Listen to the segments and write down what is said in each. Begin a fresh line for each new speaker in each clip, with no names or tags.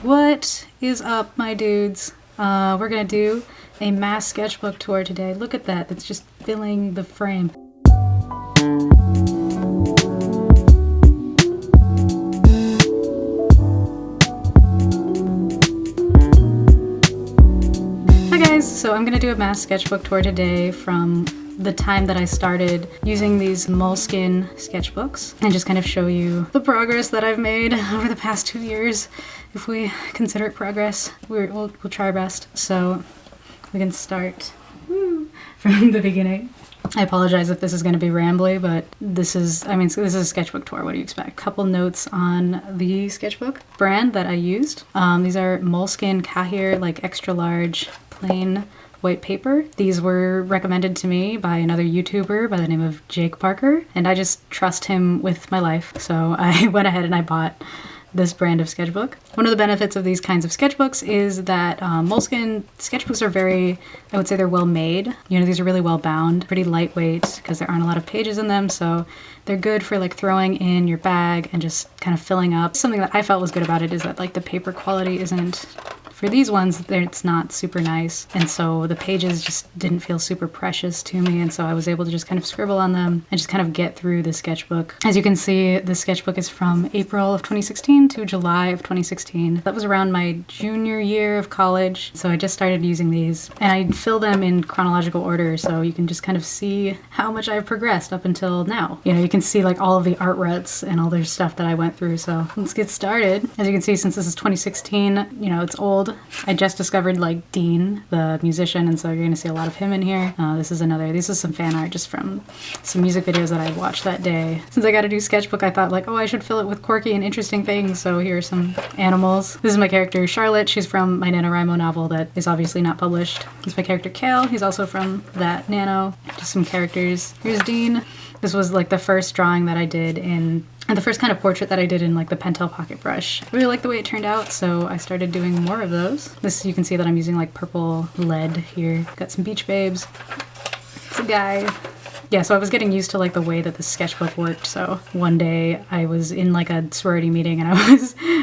What is up, my dudes? We're gonna do a mass sketchbook tour today. Look at that, it's just filling the frame. Hi guys, so I'm gonna do a mass sketchbook tour today from the time that I started using these moleskin sketchbooks and just kind of show you the progress that I've made over the past 2 years. If we consider it progress, we'll try our best. So we can start from the beginning. I apologize if this is going to be rambly, but this is a sketchbook tour. What do you expect? A couple notes on the sketchbook brand that I used. These are moleskin Kahir, like extra large, plain white paper. These were recommended to me by another YouTuber by the name of Jake Parker, and I just trust him with my life. So I went ahead and I bought this brand of sketchbook. One of the benefits of these kinds of sketchbooks is that moleskin sketchbooks are very, I would say they're well made. You know, these are really well bound, pretty lightweight because there aren't a lot of pages in them. So they're good for like throwing in your bag and just kind of filling up. Something that I felt was good about it is that like the paper quality isn't, for these ones, it's not super nice. And so the pages just didn't feel super precious to me. And so I was able to just kind of scribble on them and just kind of get through the sketchbook. As you can see, the sketchbook is from April of 2016 to July of 2016. That was around my junior year of college. So I just started using these and I fill them in chronological order. So you can just kind of see how much I've progressed up until now. You know, you can see like all of the art ruts and all the stuff that I went through. So let's get started. As you can see, since this is 2016, you know, it's old. I just discovered like Dean, the musician, and so you're gonna see a lot of him in here. This is some fan art just from some music videos that I watched that day. Since I got a new sketchbook, I thought like, oh, I should fill it with quirky and interesting things. So here are some animals. This is my character Charlotte. She's from my NaNoWriMo novel that is obviously not published. This is my character Kale. He's also from that Nano. Just some characters. Here's Dean. This was like the first drawing that I did and the first kind of portrait that I did in like the Pentel pocket brush. I really liked the way it turned out, so I started doing more of those. This, you can see that I'm using like purple lead here. Got some beach babes. It's a guy. Yeah, so I was getting used to like the way that the sketchbook worked. So one day I was in like a sorority meeting and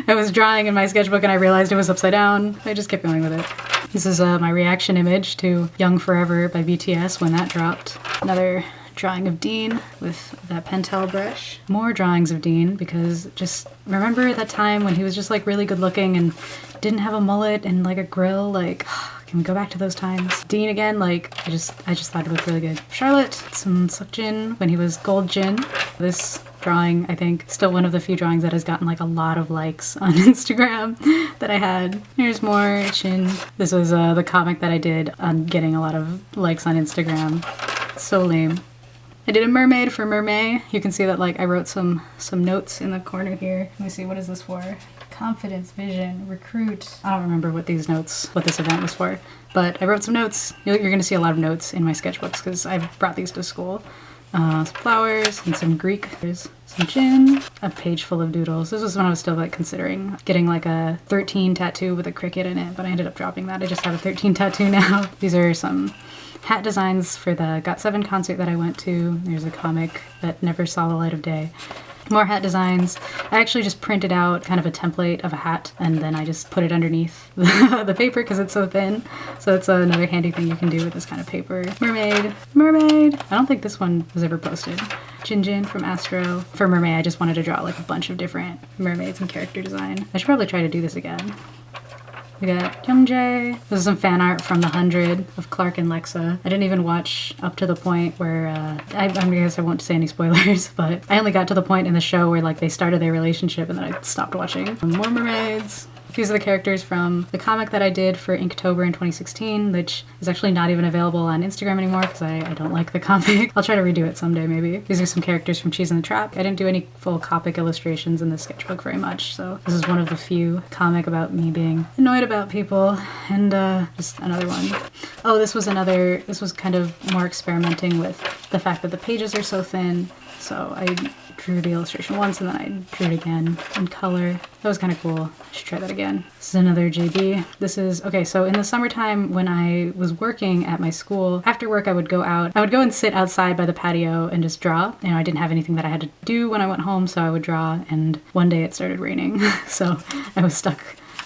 I was drawing in my sketchbook and I realized it was upside down. I just kept going with it. This is my reaction image to Young Forever by BTS when that dropped. Another drawing of Dean with that Pentel brush. More drawings of Dean because just remember that time when he was just like really good looking and didn't have a mullet and like a grill. Like, can we go back to those times? Dean again, like I just thought it looked really good. Charlotte, some Sukjin when he was Gold Jin. This drawing, I think, still one of the few drawings that has gotten like a lot of likes on Instagram that I had. Here's more Chin. This was the comic that I did on getting a lot of likes on Instagram. So lame. I did a mermaid for Mermaid. You can see that like I wrote some notes in the corner here. Let me see, what is this for? Confidence, vision, recruit. I don't remember what this event was for, but I wrote some notes. You're gonna see a lot of notes in my sketchbooks because I brought these to school. Some flowers and some Greek. There's some gin, a page full of doodles. This was when I was still like considering getting like a 13 tattoo with a cricket in it, but I ended up dropping that. I just have a 13 tattoo now. These are some hat designs for the GOT7 concert that I went to. There's a comic that never saw the light of day. More hat designs. I actually just printed out kind of a template of a hat and then I just put it underneath the paper because it's so thin. So it's another handy thing you can do with this kind of paper. Mermaid. I don't think this one was ever posted. Jin from Astro. For Mermaid, I just wanted to draw like a bunch of different mermaids and character design. I should probably try to do this again. We got Youngjae. This is some fan art from The 100 of Clark and Lexa. I didn't even watch up to the point where, I guess I won't say any spoilers, but I only got to the point in the show where like they started their relationship and then I stopped watching. More mermaids. These are the characters from the comic that I did for Inktober in 2016, which is actually not even available on Instagram anymore because I don't like the comic. I'll try to redo it someday maybe. These are some characters from Cheese in the Trap. I didn't do any full Copic illustrations in this sketchbook very much, so this is one of the few comic about me being annoyed about people, and just another one. Oh, this was kind of more experimenting with the fact that the pages are so thin, so I drew the illustration once and then I drew it again in color. That was kind of cool. I should try that again. This is another JB. This is, okay, so in the summertime when I was working at my school, after work I would go out. I would go and sit outside by the patio and just draw. You know, I didn't have anything that I had to do when I went home, so I would draw, and one day it started raining. So I was stuck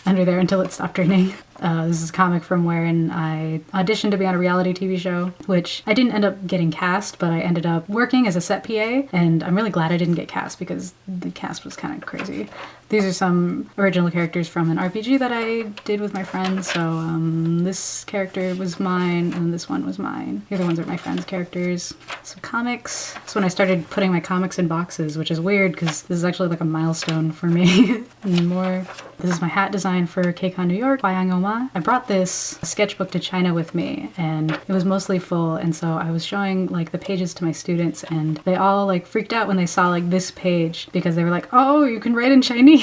under there until it stopped raining. This is a comic from wherein I auditioned to be on a reality TV show, which I didn't end up getting cast, but I ended up working as a set PA, and I'm really glad I didn't get cast because the cast was kind of crazy. These are some original characters from an RPG that I did with my friends. So this character was mine, and this one was mine. The other ones are my friends' characters. Some comics. That's when I started putting my comics in boxes, which is weird because this is actually like a milestone for me. And more. This is my hat design for KCON New York by Oma. I brought this sketchbook to China with me, and it was mostly full, and so I was showing like the pages to my students, and they all like freaked out when they saw like this page because they were like, oh, you can write in Chinese.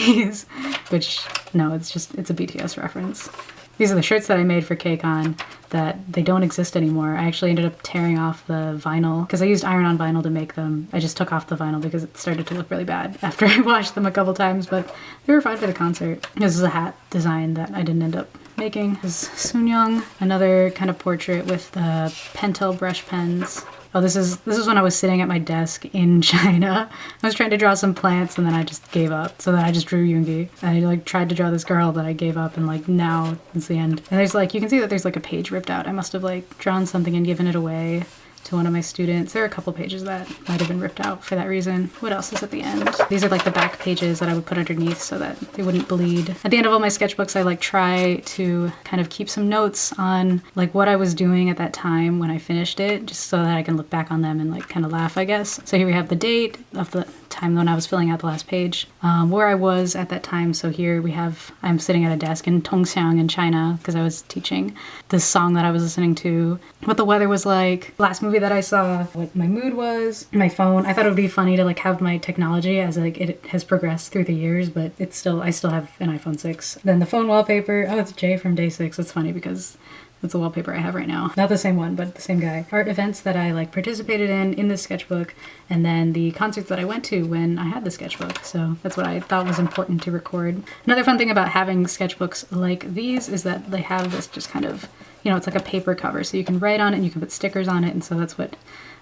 Which, no, it's a BTS reference. These are the shirts that I made for KCON that they don't exist anymore. I actually ended up tearing off the vinyl because I used iron-on vinyl to make them. I just took off the vinyl because it started to look really bad after I washed them a couple times, but they were fine for the concert. This is a hat design that I didn't end up making. This is Soonyoung, another kind of portrait with the Pentel brush pens. Oh, this is when I was sitting at my desk in China. I was trying to draw some plants and then I just gave up. So then I just drew Yoongi. I like tried to draw this girl, but I gave up, and like now it's the end. And there's like, you can see that there's like a page ripped out. I must have like drawn something and given it away to one of my students. There are a couple pages that might have been ripped out for that reason. What else is at the end? These are like the back pages that I would put underneath so that they wouldn't bleed. At the end of all my sketchbooks, I like try to kind of keep some notes on like what I was doing at that time when I finished it, just so that I can look back on them and like kind of laugh, I guess. So here we have the date of the time when I was filling out the last page, where I was at that time. So here we have, I'm sitting at a desk in Tongxiang in China because I was teaching this song that I was listening to, what the weather was like, last movie that I saw, what my mood was, my phone. I thought it would be funny to like have my technology as like it has progressed through the years, but it's still, I still have an iPhone 6. Then the phone wallpaper, oh, it's Jay from Day 6. It's funny because that's the wallpaper I have right now. Not the same one, but the same guy. Art events that I like participated in this sketchbook, and then the concerts that I went to when I had the sketchbook. So that's what I thought was important to record. Another fun thing about having sketchbooks like these is that they have this just kind of, you know, it's like a paper cover, so you can write on it and you can put stickers on it, and so that's what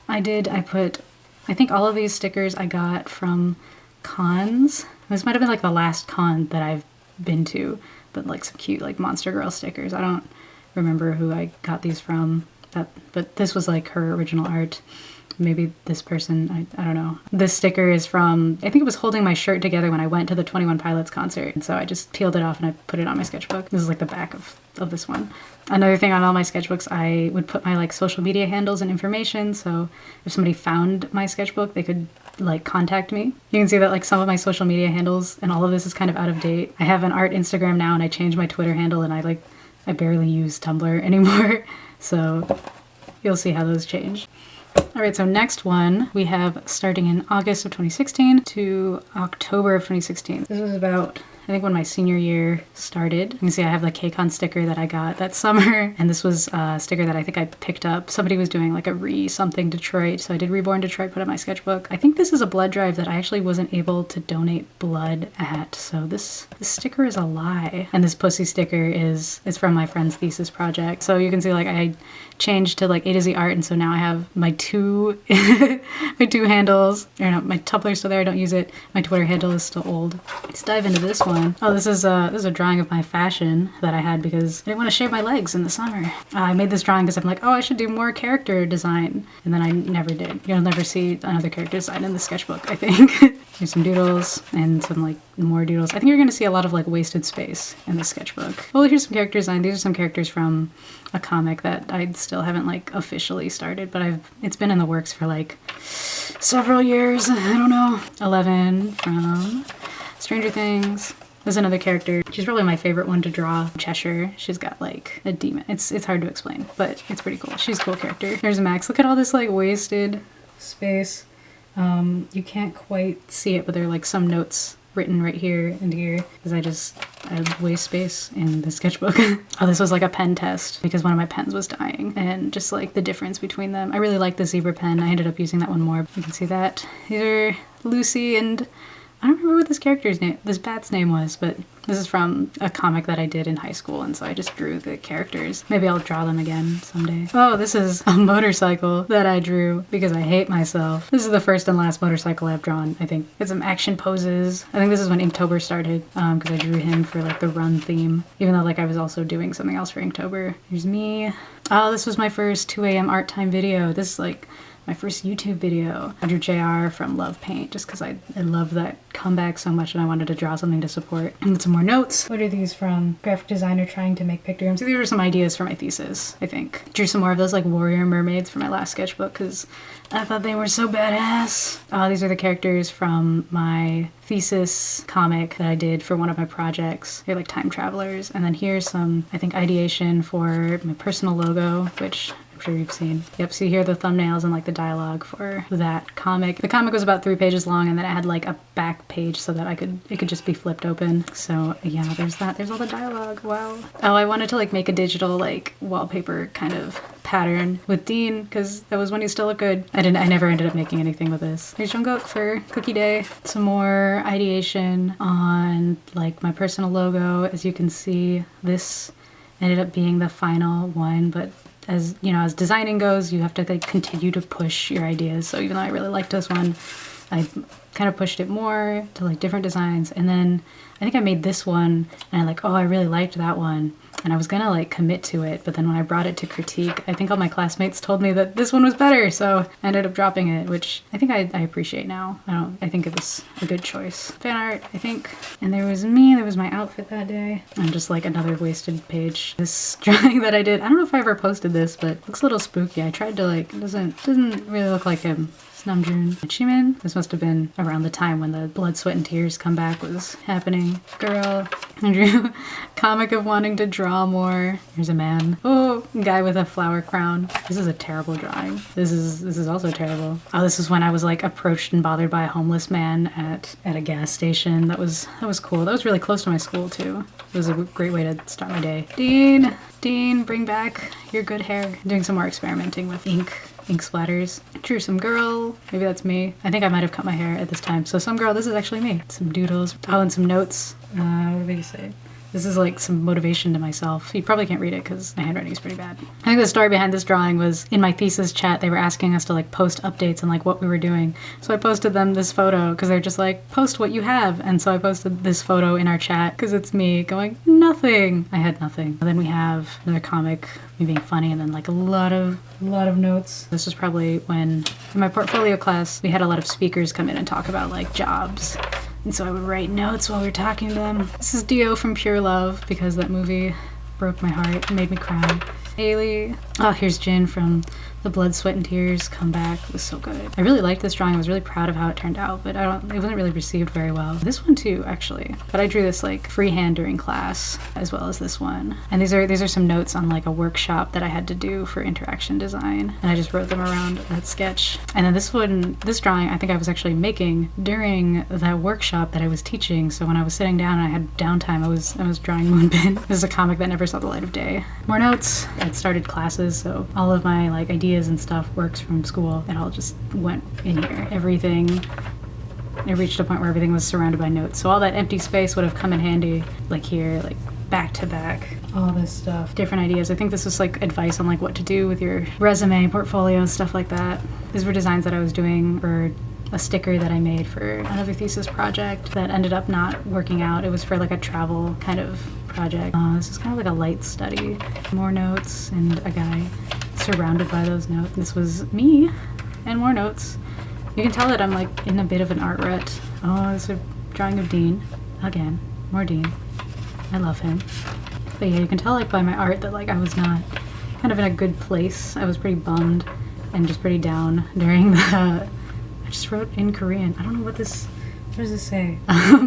I did. I think all of these stickers I got from cons. This might have been like the last con that I've been to, but like some cute like Monster Girl stickers. I don't remember who I got these from, but this was like her original art. Maybe this person, I don't know. This sticker is from, I think it was holding my shirt together when I went to the 21 Pilots concert. And so I just peeled it off and I put it on my sketchbook. This is like the back of this one. Another thing on all my sketchbooks, I would put my like social media handles and information. So if somebody found my sketchbook, they could like contact me. You can see that like some of my social media handles and all of this is kind of out of date. I have an art Instagram now and I changed my Twitter handle, and I barely use Tumblr anymore. So you'll see how those change. All right, so next one we have starting in August of 2016 to October of 2016. This was about, I think, when my senior year started. You can see I have the KCON sticker that I got that summer, and this was a sticker that I think I picked up. Somebody was doing like a something Detroit, so I did Reborn Detroit, put in my sketchbook. I think this is a blood drive that I actually wasn't able to donate blood at, so this sticker is a lie. And this pussy sticker is from my friend's thesis project. So you can see like I changed to like AyToZee art, and so now I have my two my two handles. Or no, my Tumblr's still there, I don't use it. My Twitter handle is still old. Let's dive into this one. Oh, this is a drawing of my fashion that I had because I didn't want to shave my legs in the summer. I made this drawing because I'm like, oh, I should do more character design, and then I never did. You'll never see another character design in the sketchbook, I think. Here's some doodles and some like more doodles. I think you're gonna see a lot of like wasted space in this sketchbook. Well, here's some character design. These are some characters from a comic that I still haven't like officially started, but it's been in the works for like several years. I don't know. 11 from Stranger Things. There's another character. She's probably my favorite one to draw. Cheshire. She's got like a demon. It's hard to explain, but it's pretty cool. She's a cool character. There's Max. Look at all this like wasted space. You can't quite see it, but there are like some notes written right here and here because I had waste space in the sketchbook. Oh, this was like a pen test because one of my pens was dying, and just like the difference between them. I really like the zebra pen. I ended up using that one more. You can see that. These are Lucy and I don't remember what this bat's name was, but this is from a comic that I did in high school, and so I just drew the characters. Maybe I'll draw them again someday. Oh, this is a motorcycle that I drew because I hate myself. This is the first and last motorcycle I've drawn, I think. It's some action poses. I think this is when Inktober started, because I drew him for like the run theme, even though like I was also doing something else for Inktober. Here's me. Oh, this was my first 2 a.m. art time video. This is like my first YouTube video. I drew JR from Love Paint just because I love that comeback so much and I wanted to draw something to support. And some more notes. What are these from? Graphic designer trying to make pictograms. These were some ideas for my thesis, I think. Drew some more of those like warrior mermaids for my last sketchbook because I thought they were so badass. These are the characters from my thesis comic that I did for one of my projects. They're like time travelers. And then here's some, I think, ideation for my personal logo, which I'm sure you've seen. Yep, see here the thumbnails and like the dialogue for that comic. The comic was about 3 pages long, and then it had like a back page so that it could just be flipped open. So yeah, there's that. There's all the dialogue. Wow. Oh, I wanted to like make a digital like wallpaper kind of pattern with Dean because that was when he still looked good. I never ended up making anything with this. Here's Jungkook for Cookie Day. Some more ideation on like my personal logo. As you can see, this ended up being the final one, but as you know, as designing goes, you have to like continue to push your ideas. So even though I really liked this one, I kind of pushed it more to like different designs. And then I think I made this one and I like, oh, I really liked that one. And I was gonna like commit to it, but then when I brought it to critique, I think all my classmates told me that this one was better, so I ended up dropping it, which I think I appreciate now. I think it was a good choice. Fan art, I think. And there was me, there was my outfit that day. And just like another wasted page. This drawing that I did, I don't know if I ever posted this, but it looks a little spooky. I tried to like, it doesn't really look like him. Namjoon. Jimin. This must have been around the time when the blood, sweat, and tears comeback was happening. Girl. I drew comic of wanting to draw more. Here's a man. Oh, guy with a flower crown. This is a terrible drawing. This is also terrible. Oh, this is when I was like approached and bothered by a homeless man at a gas station. That was cool. That was really close to my school too. It was a great way to start my day. Dean, bring back your good hair. I'm doing some more experimenting with ink splatters. Drew some girl. Maybe that's me. I think I might have cut my hair at this time. So some girl, this is actually me. Some doodles. Oh, and some notes. What did they say? This is like some motivation to myself. You probably can't read it because my handwriting is pretty bad. I think the story behind this drawing was in my thesis chat, they were asking us to like post updates on like what we were doing. So I posted them this photo because they're just like, post what you have. And so I posted this photo in our chat because it's me going, nothing. I had nothing. And then we have another comic, me being funny, and then like a lot of notes. This was probably when in my portfolio class, we had a lot of speakers come in and talk about like jobs. And so I would write notes while we were talking to them. This is Dio from Pure Love because that movie broke my heart and made me cry. Haley. Oh, here's Jin from The Blood, Sweat, and Tears comeback. It was so good. I really liked this drawing. I was really proud of how it turned out, but it wasn't really received very well. This one too, actually. But I drew this like freehand during class, as well as this one. And these are some notes on like a workshop that I had to do for interaction design. And I just wrote them around that sketch. And then this drawing, I think I was actually making during that workshop that I was teaching. So when I was sitting down and I had downtime, I was drawing Moonbin. This is a comic that never saw the light of day. More notes. I'd started classes, so all of my like ideas and stuff, works from school, it all just went in here. Everything, it reached a point where everything was surrounded by notes. So all that empty space would have come in handy, like here, like back to back, all this stuff, different ideas. I think this was like advice on like what to do with your resume, portfolio, stuff like that. These were designs that I was doing for a sticker that I made for another thesis project that ended up not working out. It was for like a travel kind of project. This is kind of like a light study. More notes and a guy surrounded by those notes. This was me and more notes. You can tell that I'm like in a bit of an art rut. Oh, this is a drawing of Dean. Again, more Dean. I love him. But yeah, you can tell like by my art that like I was not kind of in a good place. I was pretty bummed and just pretty down during the... I just wrote in Korean. I don't know what does this say?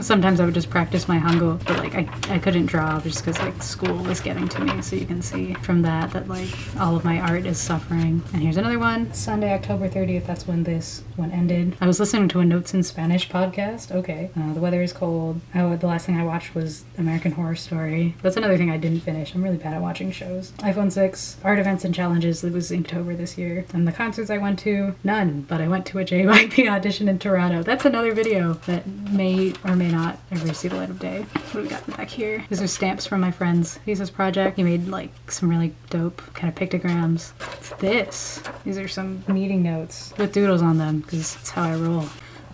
Sometimes I would just practice my Hangul, but like I couldn't draw just because like school was getting to me. So you can see from that like all of my art is suffering. And here's another one. Sunday, October 30th. That's when this one ended. I was listening to a Notes in Spanish podcast. Okay. The weather is cold. The last thing I watched was American Horror Story. That's another thing I didn't finish. I'm really bad at watching shows. iPhone 6, art events and challenges. It was Inktober this year. And the concerts I went to, none. But I went to a JYP audition in Toronto. That's another video that that may or may not ever see the light of day. What do we got back here? These are stamps from my friend's thesis project. He made like some really dope kind of pictograms. What's this? These are some meeting notes with doodles on them because that's how I roll.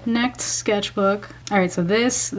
Next sketchbook. All right, so this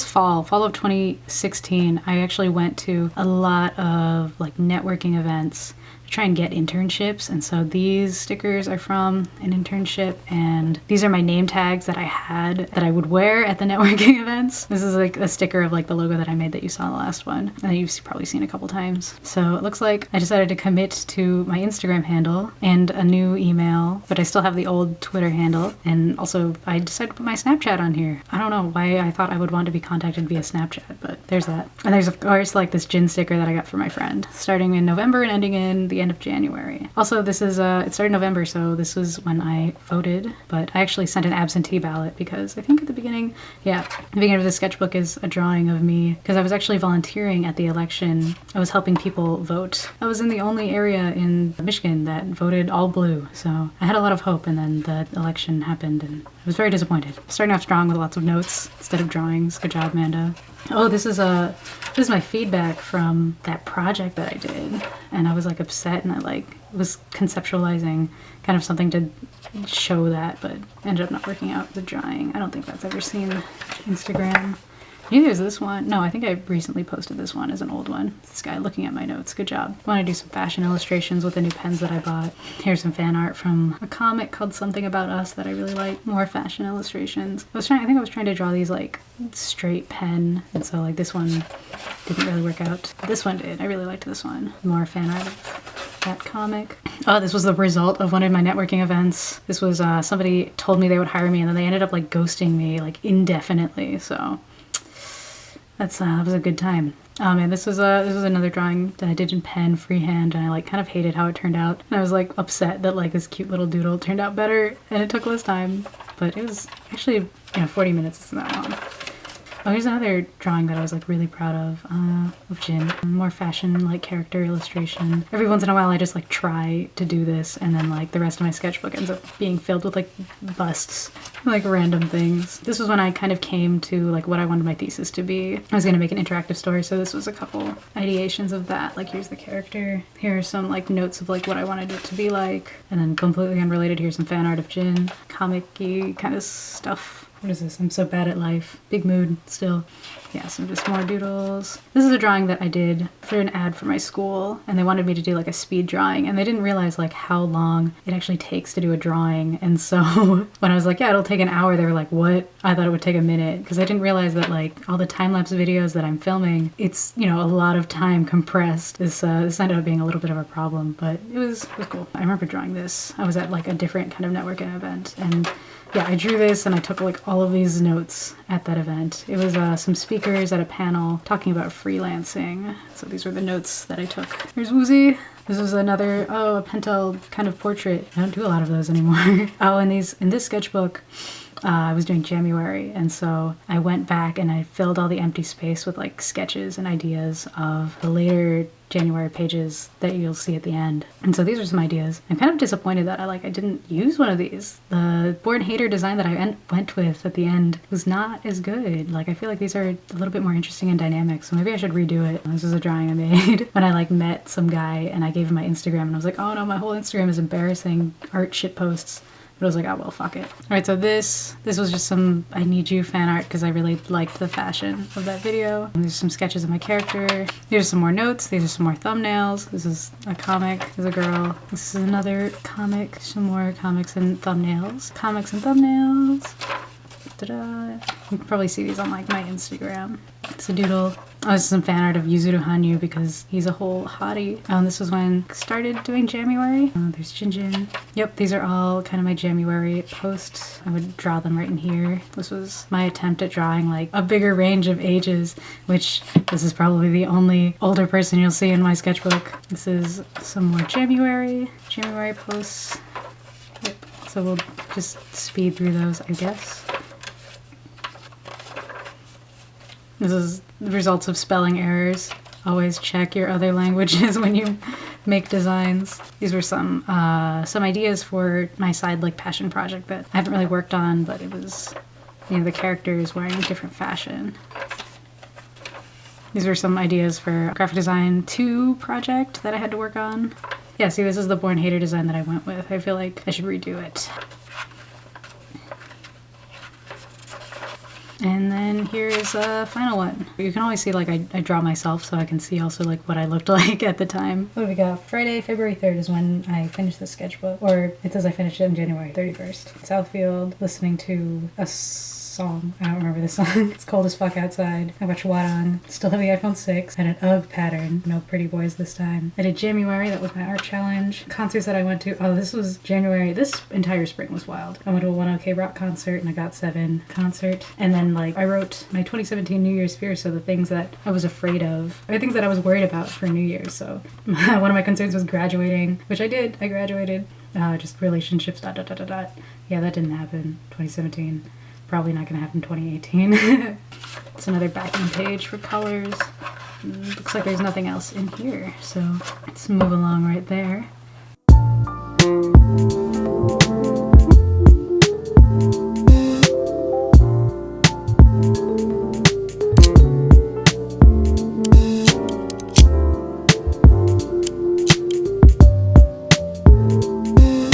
fall of 2016, I actually went to a lot of like networking events to try and get internships, and so these stickers are from an internship, and these are my name tags that I had that I would wear at the networking events. This is like a sticker of like the logo that I made that you saw in the last one, and you've probably seen a couple times. So it looks like I decided to commit to my Instagram handle and a new email, but I still have the old Twitter handle, and also I decided to put my Snapchat on here. I don't know why I thought I would want to be contacted via Snapchat, but there's that. And there's of course like this gin sticker that I got for my friend, starting in November and ending in the end of January. Also, this is it started in November, so this was when I voted, but I actually sent an absentee ballot because I think at the beginning, the beginning of the sketchbook is a drawing of me because I was actually volunteering at the election. I was helping people vote. I was in the only area in Michigan that voted all blue, so I had a lot of hope, and then the election happened and I was very disappointed. Starting off strong with lots of notes instead of drawings. Good job, Amanda. Oh, this is my feedback from that project that I did, and I was like upset, and I like was conceptualizing kind of something to show that, but ended up not working out the drawing. I don't think that's ever seen Instagram. Neither is this one. No, I think I recently posted this one as an old one. This guy looking at my notes. Good job. I want to do some fashion illustrations with the new pens that I bought. Here's some fan art from a comic called Something About Us that I really like. More fashion illustrations. I think I was trying to draw these like straight pen, and so like this one didn't really work out. This one did. I really liked this one. More fan art of that comic. Oh, this was the result of one of my networking events. This was somebody told me they would hire me, and then they ended up like ghosting me like indefinitely, so that was a good time. And this was another drawing that I did in pen freehand, and I like kind of hated how it turned out. And I was like upset that like this cute little doodle turned out better and it took less time, but it was actually 40 minutes isn't that long. Oh, here's another drawing that I was like really proud of Jin. More fashion like character illustration. Every once in a while I just like try to do this, and then like the rest of my sketchbook ends up being filled with like busts, like random things. This was when I kind of came to like what I wanted my thesis to be. I was gonna make an interactive story, so this was a couple ideations of that. Like here's the character. Here are some like notes of like what I wanted it to be like, and then completely unrelated, here's some fan art of Jin. Comic-y kind of stuff. What is this? I'm so bad at life. Big mood still. Yeah, some just more doodles. This is a drawing that I did for an ad for my school, and they wanted me to do like a speed drawing, and they didn't realize like how long it actually takes to do a drawing. And so when I was like, yeah, it'll take an hour, they were like, what? I thought it would take a minute, because I didn't realize that like all the time-lapse videos that I'm filming, it's, a lot of time compressed. This ended up being a little bit of a problem, but it was cool. I remember drawing this. I was at like a different kind of networking event, and yeah, I drew this and I took like all of these notes at that event. It was some speakers at a panel talking about freelancing. So these were the notes that I took. Here's Woozy. This was another, a Pentel kind of portrait. I don't do a lot of those anymore. Oh, and in this sketchbook, I was doing January, and so I went back and I filled all the empty space with like sketches and ideas of the later January pages that you'll see at the end. And so these are some ideas. I'm kind of disappointed that I didn't use one of these. The Born Hater design that I went with at the end was not as good. Like I feel like these are a little bit more interesting and dynamic, so maybe I should redo it. This is a drawing I made when I like met some guy and I gave him my Instagram, and I was like, oh no, my whole Instagram is embarrassing art shit posts. But I was like, oh well, fuck it. All right, so this was just some I Need You fan art because I really liked the fashion of that video. And there's some sketches of my character. These are some more notes. These are some more thumbnails. This is a comic. There's a girl. This is another comic. Some more comics and thumbnails. Comics and thumbnails. Ta-da. You can probably see these on like my Instagram. It's a doodle. Oh, this is some fan art of Yuzuru Hanyu because he's a whole hottie. Oh, and this was when I started doing January. Oh, there's Jinjin. Yep, these are all kind of my January posts. I would draw them right in here. This was my attempt at drawing like a bigger range of ages, which this is probably the only older person you'll see in my sketchbook. This is some more January posts. Yep, so we'll just speed through those, I guess. This is the results of spelling errors. Always check your other languages when you make designs. These were some ideas for my side like passion project that I haven't really worked on, but it was you know, the character is wearing a different fashion. These were some ideas for a graphic design 2 project that I had to work on. Yeah, see, this is the Born Hater design that I went with. I feel like I should redo it. And then here is a final one. You can always see, like, I draw myself, so I can see also, like, what I looked like at the time. What do we got? Friday, February 3rd is when I finished the sketchbook. Or it says I finished it on January 31st. Southfield, listening to a song. I don't remember the song. It's cold as fuck outside. I watched Wadon. Still have the iPhone 6. Had an UGG pattern. No pretty boys this time. I did January. That was my art challenge. Concerts that I went to. Oh, this was January. This entire spring was wild. I went to a 1OK Rock concert and I got 7 concert. And then, like, I wrote my 2017 New Year's fears, so the things that I was afraid of, or things that I was worried about for New Year's. So one of my concerns was graduating, which I did. I graduated. Just relationships, ... Yeah, that didn't happen. 2017. Probably not going to happen 2018. It's another backing page for colors. Looks like there's nothing else in here, so let's move along right there.